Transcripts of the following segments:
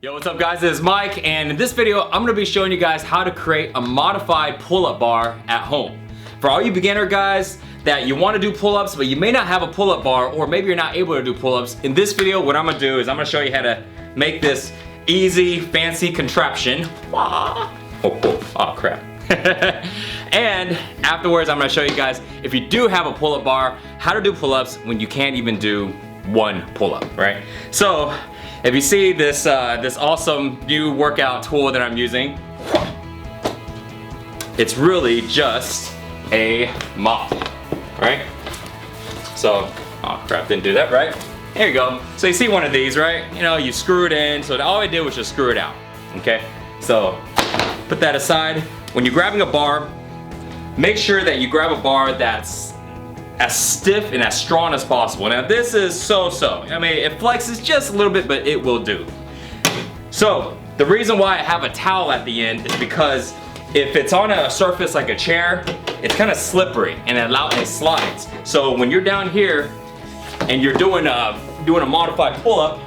Yo, what's up guys, this is Mike, and in this video I'm going to be showing you guys how to create a modified pull-up bar at home. For all you beginner guys that you want to do pull-ups but you may not have a pull-up bar, or maybe you're not able to do pull-ups, in this video what I'm going to do is I'm going to show you how to make this easy, fancy contraption. Oh crap. And afterwards I'm going to show you guys, if you do have a pull-up bar, how to do pull-ups when you can't even do one pull-up, right? So if you see this this awesome new workout tool that I'm using, it's really just a mop, right? So, oh crap, didn't do that right. Here you go. So you see one of these, right? You know, you screw it in. So all I did was just screw it out, okay? So put that aside. When you're grabbing a bar, make sure that you grab a bar that's as stiff and as strong as possible. Now this is so-so. I mean, it flexes just a little bit, but it will do. So the reason why I have a towel at the end is because if it's on a surface like a chair, it's kind of slippery and it slides. So when you're down here and you're doing a modified pull-up,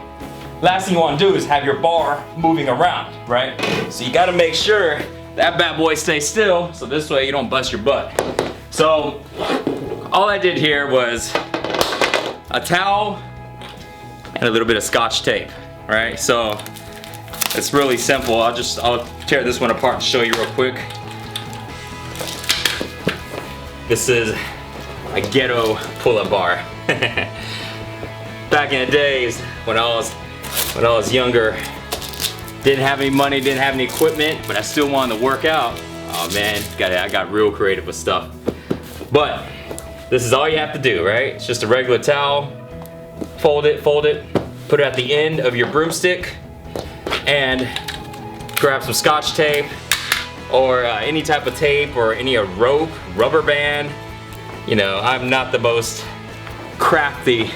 last thing you want to do is have your bar moving around, right? So you got to make sure that bad boy stays still, so this way you don't bust your butt. So all I did here was a towel and a little bit of scotch tape, right? So it's really simple. I'll tear this one apart and show you real quick. This is a ghetto pull-up bar. Back in the days when I was younger, didn't have any money, didn't have any equipment, but I still wanted to work out. Oh man, I got real creative with stuff. But this is all you have to do, right? It's just a regular towel. Fold it, put it at the end of your broomstick, and grab some scotch tape or any type of tape or any rope, rubber band. You know, I'm not the most crafty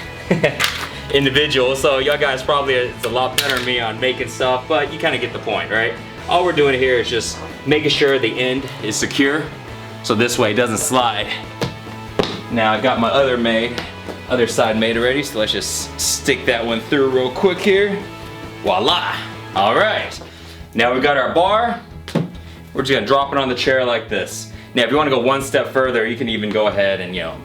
individual, so y'all guys probably is a lot better than me on making stuff, but you kind of get the point, right? All we're doing here is just making sure the end is secure, so this way it doesn't slide. Now I got my other side made already, so let's just stick that one through real quick here. Voila! All right, now we've got our bar. We're just gonna drop it on the chair like this. Now if you wanna go one step further, you can even go ahead and, you know,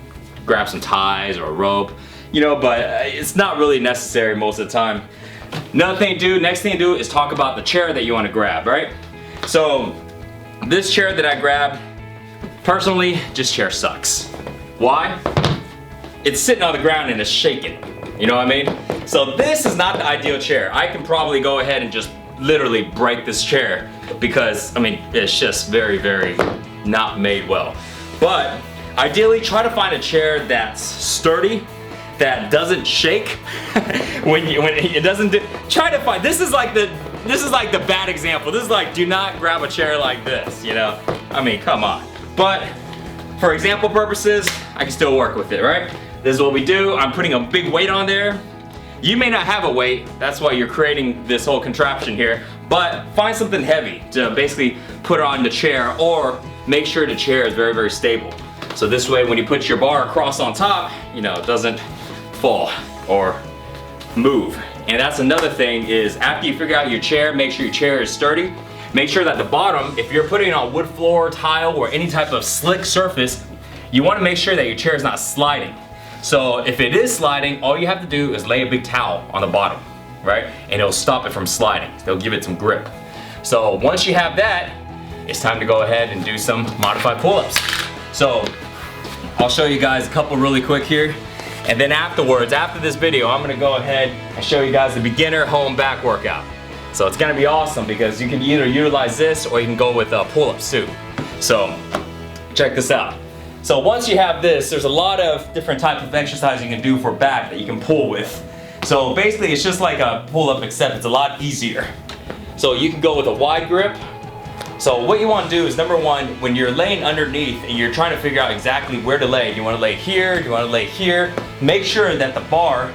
grab some ties or a rope, you know, but it's not really necessary most of the time. Next thing to do is talk about the chair that you wanna grab, right? So this chair that I grabbed, personally, this chair sucks. Why? It's sitting on the ground and it's shaking. You know what I mean? So this is not the ideal chair. I can probably go ahead and just literally break this chair because, I mean, it's just very, very not made well. But ideally, try to find a chair that's sturdy, that doesn't shake when it doesn't do. Try to find. This is like the bad example. This is like, do not grab a chair like this. You know? I mean, come on. But for example purposes, I can still work with it, right? This is what we do. I'm putting a big weight on there. You may not have a weight, that's why you're creating this whole contraption here, but find something heavy to basically put on the chair, or make sure the chair is very, very stable. So this way when you put your bar across on top, you know, it doesn't fall or move. And that's another thing is, after you figure out your chair, make sure your chair is sturdy. Make sure that the bottom, if you're putting it on wood floor, tile, or any type of slick surface, you want to make sure that your chair is not sliding. So if it is sliding, all you have to do is lay a big towel on the bottom, right? And it'll stop it from sliding. It'll give it some grip. So once you have that, it's time to go ahead and do some modified pull-ups. So I'll show you guys a couple really quick here. And then afterwards, after this video, I'm gonna go ahead and show you guys the beginner home back workout. So it's gonna be awesome because you can either utilize this or you can go with pull-ups too. So check this out. So once you have this, there's a lot of different types of exercises you can do for back that you can pull with. So basically it's just like a pull-up, except it's a lot easier. So you can go with a wide grip. So what you want to do is, number one, when you're laying underneath and you're trying to figure out exactly where to lay, do you want to lay here, do you want to lay here, make sure that the bar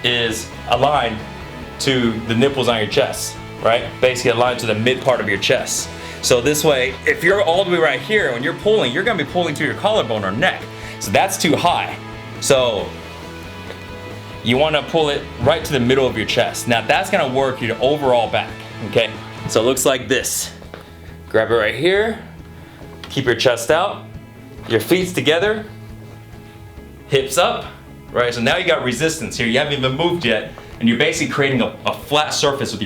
is aligned to the nipples on your chest, right? Basically aligned to the mid part of your chest. So this way, if you're all the way right here, when you're pulling, you're gonna be pulling to your collarbone or neck. So that's too high. So you want to pull it right to the middle of your chest. Now that's going to work your overall back, okay? So it looks like this. Grab it right here, keep your chest out, your feet's together, hips up, right? So now you got resistance here. You haven't even moved yet, and you're basically creating a flat surface with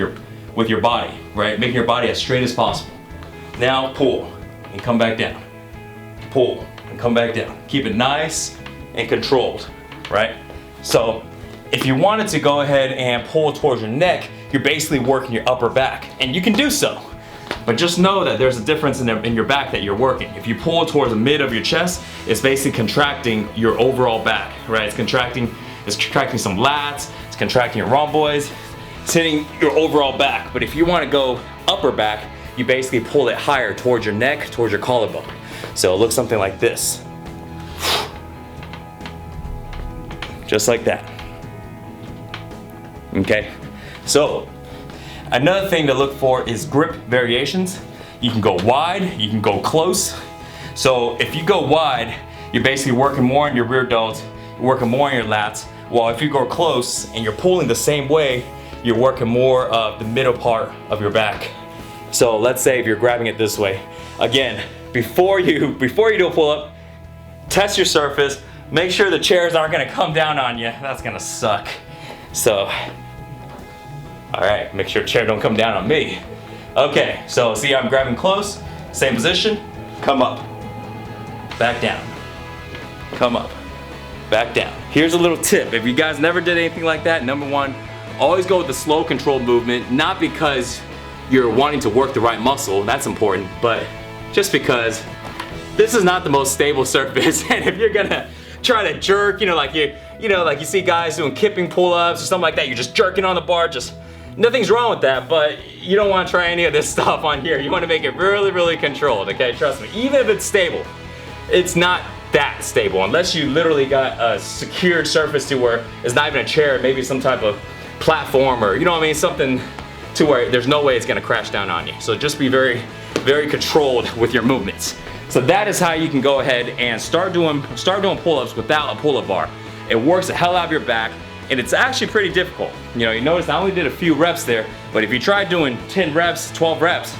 your body, right? Making your body as straight as possible. Now pull and come back down. Pull and come back down. Keep it nice and controlled, right? So if you wanted to go ahead and pull towards your neck, you're basically working your upper back, and you can do so. But just know that there's a difference in your back that you're working. If you pull towards the mid of your chest, it's basically contracting your overall back, right? It's contracting some lats, it's contracting your rhomboids, it's hitting your overall back. But if you want to go upper back, you basically pull it higher towards your neck, towards your collarbone. So it looks something like this. Just like that. Okay? So, another thing to look for is grip variations. You can go wide, you can go close. So if you go wide, you're basically working more on your rear delts, you're working more on your lats. While if you go close and you're pulling the same way, you're working more of the middle part of your back. So let's say if you're grabbing it this way. Again, before you do a pull-up, test your surface, make sure the chairs aren't gonna come down on you. That's gonna suck. So, all right, make sure the chair don't come down on me. Okay, so see I'm grabbing close, same position, come up, back down, come up, back down. Here's a little tip, if you guys never did anything like that, number one, always go with the slow controlled movement, not because you're wanting to work the right muscle, that's important, but just because this is not the most stable surface, and if you're gonna try to jerk, like you see guys doing kipping pull-ups or something like that, you're just jerking on the bar, nothing's wrong with that, but you don't want to try any of this stuff on here. You want to make it really, really controlled, okay? Trust me, even if it's stable, it's not that stable unless you literally got a secured surface to where it's not even a chair, maybe some type of platform or, something to where there's no way it's gonna crash down on you. So just be very, very controlled with your movements. So that is how you can go ahead and start doing pull-ups without a pull-up bar. It works the hell out of your back, and it's actually pretty difficult. You notice I only did a few reps there, but if you try doing 10 reps, 12 reps,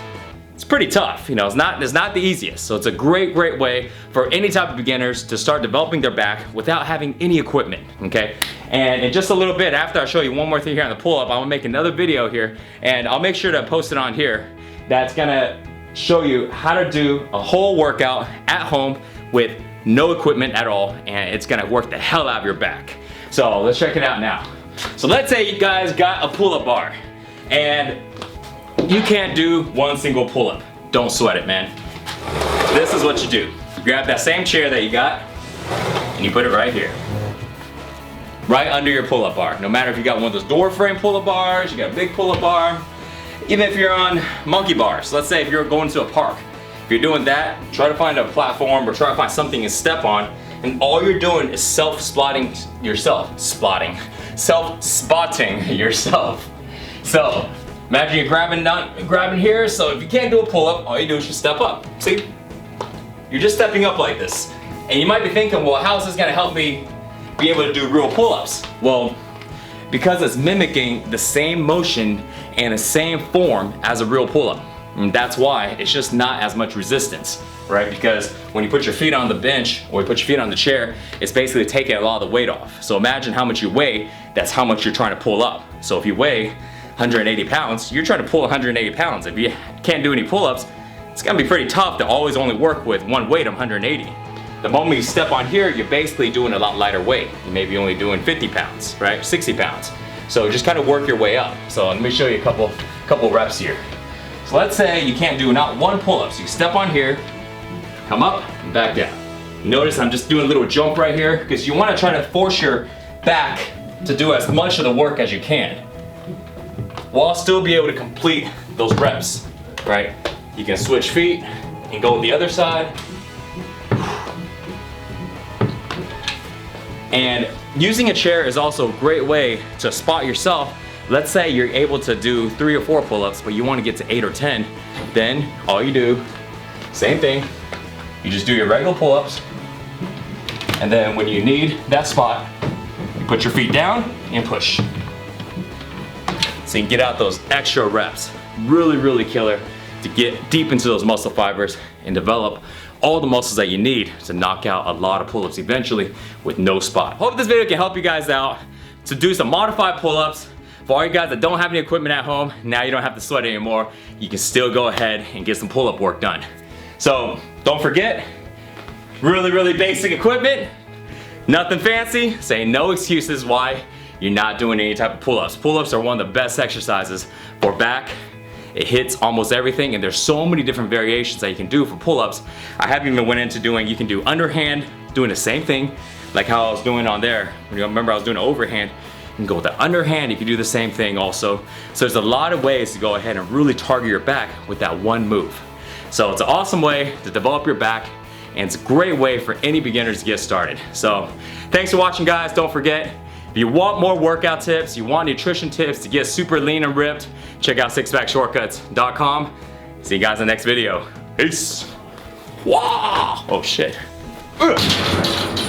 it's pretty tough. It's not the easiest. So it's a great way for any type of beginners to start developing their back without having any equipment, okay? And in just a little bit, after I show you one more thing here on the pull-up, I'm gonna make another video here, and I'll make sure to post it on here that's gonna show you how to do a whole workout at home with no equipment at all, and it's gonna work the hell out of your back. So let's check it out now. So let's say you guys got a pull-up bar and you can't do one single pull-up. Don't sweat it, man. This is what you do. You grab that same chair that you got and you put it right here. Right under your pull-up bar. No matter if you got one of those door frame pull-up bars, you got a big pull-up bar, even if you're on monkey bars. Let's say if you're going to a park. If you're doing that, try to find a platform or try to find something to step on, and all you're doing is self-spotting yourself. Self-spotting yourself. So, imagine you're grabbing here, so if you can't do a pull-up, all you do is just step up. See? You're just stepping up like this. And you might be thinking, well, how is this gonna help me be able to do real pull-ups? Well, because it's mimicking the same motion and the same form as a real pull-up. And that's why it's just not as much resistance, right? Because when you put your feet on the bench or you put your feet on the chair, it's basically taking a lot of the weight off. So imagine how much you weigh, that's how much you're trying to pull up. So if you weigh 180 pounds, you're trying to pull 180 pounds. If you can't do any pull-ups, it's gonna be pretty tough to always only work with one weight of 180. The moment you step on here, you're basically doing a lot lighter weight. You may be only doing 50 pounds, right? 60 pounds. So just kind of work your way up. So let me show you a couple reps here. So let's say you can't do not one pull-up. So you step on here, come up, and back down. Notice I'm just doing a little jump right here because you want to try to force your back to do as much of the work as you can, while still be able to complete those reps, right? You can switch feet and go the other side. And using a chair is also a great way to spot yourself. Let's say you're able to do 3 or 4 pull-ups, but you want to get to 8 or 10. Then all you do, same thing, you just do your regular pull-ups, and then when you need that spot, You put your feet down and push. So you can get out those extra reps. Really, really killer to get deep into those muscle fibers and develop all the muscles that you need to knock out a lot of pull-ups eventually with no spot. Hope this video can help you guys out to do some modified pull-ups. For all you guys that don't have any equipment at home, now you don't have to sweat anymore. You can still go ahead and get some pull-up work done. So don't forget, really, really basic equipment, nothing fancy, say no excuses why you're not doing any type of pull-ups. Pull-ups are one of the best exercises for back. It hits almost everything, and there's so many different variations that you can do for pull-ups. I haven't even went into doing, you can do underhand, doing the same thing, like how I was doing on there. Remember I was doing overhand. You can go with the underhand, you can do the same thing also. So there's a lot of ways to go ahead and really target your back with that one move. So it's an awesome way to develop your back, and it's a great way for any beginners to get started. So thanks for watching, guys. Don't forget, if you want more workout tips, you want nutrition tips to get super lean and ripped, check out sixpackshortcuts.com. See you guys in the next video. Peace. Wow. Oh shit. Ugh.